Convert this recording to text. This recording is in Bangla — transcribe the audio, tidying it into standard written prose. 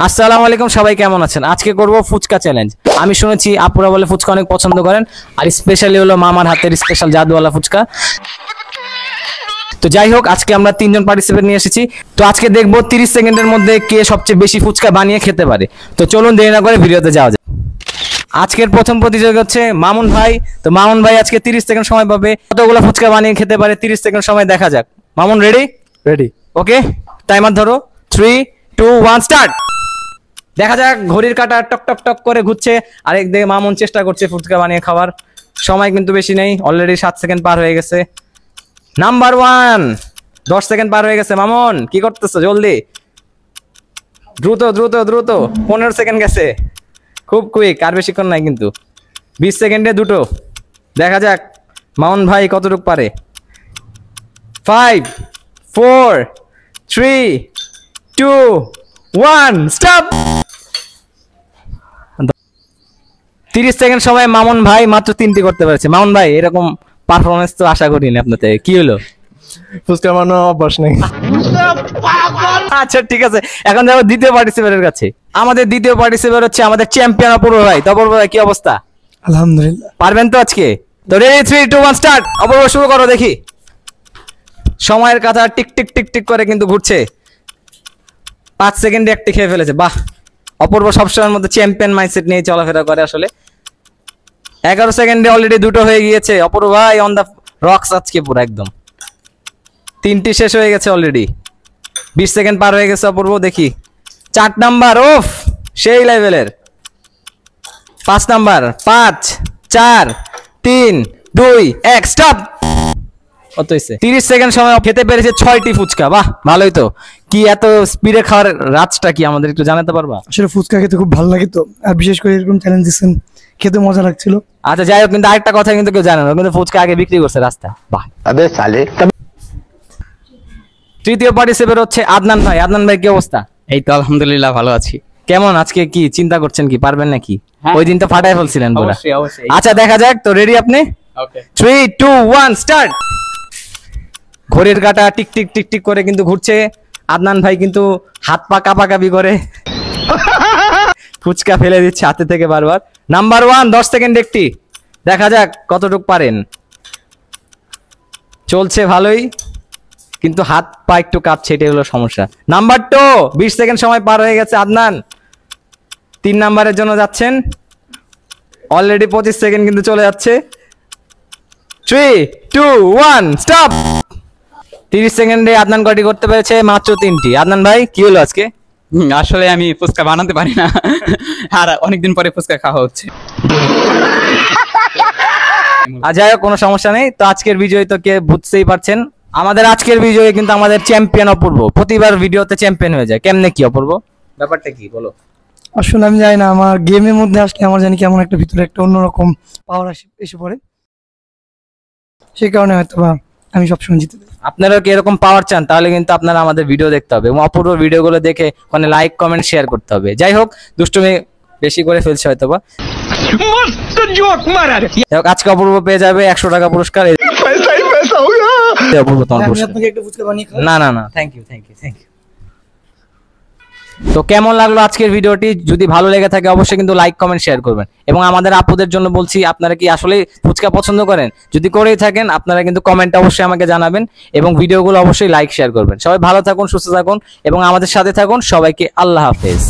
আসসালামু আলাইকুম, সবাই কেমন আছেন? আজকে করব ফুচকা চ্যালেঞ্জ। আমি শুনেছি আপুরা বলে ফুচকা অনেক পছন্দ করেন, আর স্পেশালি হলো মামার হাতের স্পেশাল জাদুওয়ালা ফুচকা। তো যাই হোক, আজকে আমরা 3 জন পার্টিসিপেন্ট নিয়ে এসেছি। তো আজকে দেখবো 30 সেকেন্ডের মধ্যে কে সবচেয়ে বেশি ফুচকা বানিয়ে খেতে পারে। তো চলুন দেরি না করে ভিডিওতে যাওয়া যাক। আজকের প্রথম প্রতিযোগী হচ্ছে মামুন ভাই। তো মামুন ভাই আজকে 30 সেকেন্ড সময় পাবে, কতগুলো ফুচকা বানিয়ে খেতে পারে 30 সেকেন্ড সময় দেখা যাক। মামুন রেডি? রেডি। ওকে, টাইমার ধরো। 3 2 1 স্টার্ট। দেখা যাক, ঘড়ির কাঁটা টক টক টক করে ঘুরছে, আরেক দিকে মামুন চেষ্টা করছে ফুচকা বানিয়ে খাওয়ার। সময় কিন্তু বেশি নেই, অলরেডি 7 সেকেন্ড পার হয়ে গেছে। নাম্বার 1, 10 সেকেন্ড পার হয়ে গেছে। মামুন কি করতেছো? জলদি, দ্রুত দ্রুত দ্রুত। 15 সেকেন্ড গেছে, খুব কুইক, আর বেশিক্ষণ নাই কিন্তু। 20 সেকেন্ডে দুটো। দেখা যাক মামুন ভাই কতটুকু পারে। 5 4 3 2 1 স্টপ। 30 সেকেন্ড সময় মামুন ভাই মাত্র 3টি করতে পেরেছে। মামুন ভাই, এরকম পারফরমেন্স তো আশা করিনি আপনার থেকে। কি হলো? ফুচকা বানানো অভ্যাস নেই। আচ্ছা ঠিক আছে, এখন যাবো দ্বিতীয় পার্টিসিপেন্টের কাছে। আমাদের দ্বিতীয় পার্টিসিপেন্ট হচ্ছে আমাদের চ্যাম্পিয়ন অপূর্ব ভাই। তো অপূর্ব ভাই, কি অবস্থা? আলহামদুলিল্লাহ। পারবেন তো আজকে? তো রেডি, 3 2 1 স্টার্ট। অপূর্ব শুরু করো দেখি। সময়ের কাঁথা টিক টিক টিক টিক করে কিন্তু ঘুরছে। 5 সেকেন্ডে একটি খেয়ে ফেলেছে। বাহ, অপূর্ব সবসময়ের মধ্যে চ্যাম্পিয়ন মাইন্ডসেট নিয়ে চলাফেরা করে আসলে। 11 সেকেন্ডে অলরেডি দুটো হয়ে গিয়েছে। অপূর্ব ভাই অন দা রক্স আজকে পুরো একদম। 3টি শেষ হয়ে গেছে অলরেডি। 20 সেকেন্ড পার হয়ে গেছে অপূর্ব। দেখি 4 নাম্বার, ওফ সেই লেভেলের। 5 নাম্বার, 5 4 3 2 1 স্টপ। কত হয়েছে? 30 সেকেন্ড সময় খেতে পেরেছে 6টি ফুচকা। বাহ, ভালোই তো। কি এত স্পিডে খাওয়ার রাজটা কি আমাদের একটু জানাতে পারবা? আসলে ফুচকা খেতে খুব ভালো লাগে, তো আর বিশেষ করে এরকম চ্যালেঞ্জ দিচ্ছেন, খেতে মজা লাগছিল। আচ্ছা যাই হোক, কিন্তু আরেকটা কথা কিন্তু কেউ জানে না, কিন্তু ফুচকা আগে বিক্রি করছে রাস্তা। বাহ, अबे साले। তৃতীয় পার্টিসিপেন্ট হচ্ছে আদনান ভাই। আদনান ভাই কি অবস্থা? এই তো আলহামদুলিল্লাহ ভালো আছি। কেমন আজকে কি চিন্তা করছেন, কি পারবেন নাকি? ওই দিন তো ফাটাই ফেলছিলেন পুরা। অবশ্যই অবশ্যই। আচ্ছা দেখা যাক। তো রেডি আপনি? ওকে। 3 2 1 স্টার্ট। ঘড়ির কাঁটা টিক টিক টিক টিক করে কিন্তু ঘুরছে। আদনান ভাই কিন্তু হাত পা কাঁপাকাঁপি করে ফুচকা ফেলে দিচ্ছে হাতে থেকে বারবার। নাম্বার 1, 10 সেকেন্ড একটি। দেখা যাক কতটুকু পারেন। চলছে ভালোই, কিন্তু হাত পা একটু কাঁপছে, এটাই হলো সমস্যা। নাম্বার 2, 20 সেকেন্ড সময় পার হয়ে গেছে। আদনান 3 নাম্বারের জন্য যাচ্ছেন। অলরেডি 25 সেকেন্ড কিন্তু চলে যাচ্ছে। 3 2 1 স্টপ। 30 সেকেন্ডে আদনান কয়টি করতে পেরেছে? মাত্র 3টি। আদনান ভাই কি হলো আজকে? আসলে আমি ফুচকা বানাতে পারি না, আর অনেকদিন পরে ফুচকা খাওয়া হচ্ছে। আর যাই হোক, কোনো সমস্যা নেই। তো আজকের বিজয়ী তো কে বুঝতেই পারছেন। আমাদের আজকের বিজয়ী কিন্তু আমাদের চ্যাম্পিয়ন অপূর্ব। প্রতিবার ভিডিওতে চ্যাম্পিয়ন হয়ে যায়, কেমনে কি অপূর্ব? ব্যাপারটা কি বলো? আসলে আমি জানি না, আমার গেমের মধ্যে আসলে আমার জানি কেমন একটা ভিতরে একটা অন্যরকম পাওয়ার এসে পড়ে, সেই কারণে হয়তো বা আমি সবসময় জিতে যাই। আপনারা কি এরকম পাওয়ার চান, তাহলে কিন্তু আপনারা আমাদের ভিডিও দেখতে হবে এবং অপূর্ব ভিডিওগুলো দেখে ওখানে লাইক কমেন্ট শেয়ার করতে হবে। যাই হোক, দুষ্টুমি বেশি করে ফেলছে হয়তো বা। আজকে অপূর্ব পেয়ে যাবে 100 টাকা পুরস্কার। অপূর্ব তোমার আমি পুরস্কার। আপনাকে একটা ফুচকা বানিয়ে খাওয়াবো। না না না, thank you thank you thank you. তো কেমন লাগলো আজকের ভিডিওটি? যদি ভালো লেগে থাকে অবশ্যই কিন্তু লাইক কমেন্ট শেয়ার করবেন। এবং আমাদের আপুদের জন্য বলছি, আপনারা কি আসলে ফুচকা পছন্দ করেন? যদি করেই থাকেন আপনারা কিন্তু কমেন্টে অবশ্যই আমাকে জানাবেন এবং ভিডিওগুলো অবশ্যই লাইক শেয়ার করবেন। সবাই ভালো থাকুন, সুস্থ থাকুন এবং আমাদের সাথে থাকুন। সবাইকে আল্লাহ হাফেজ।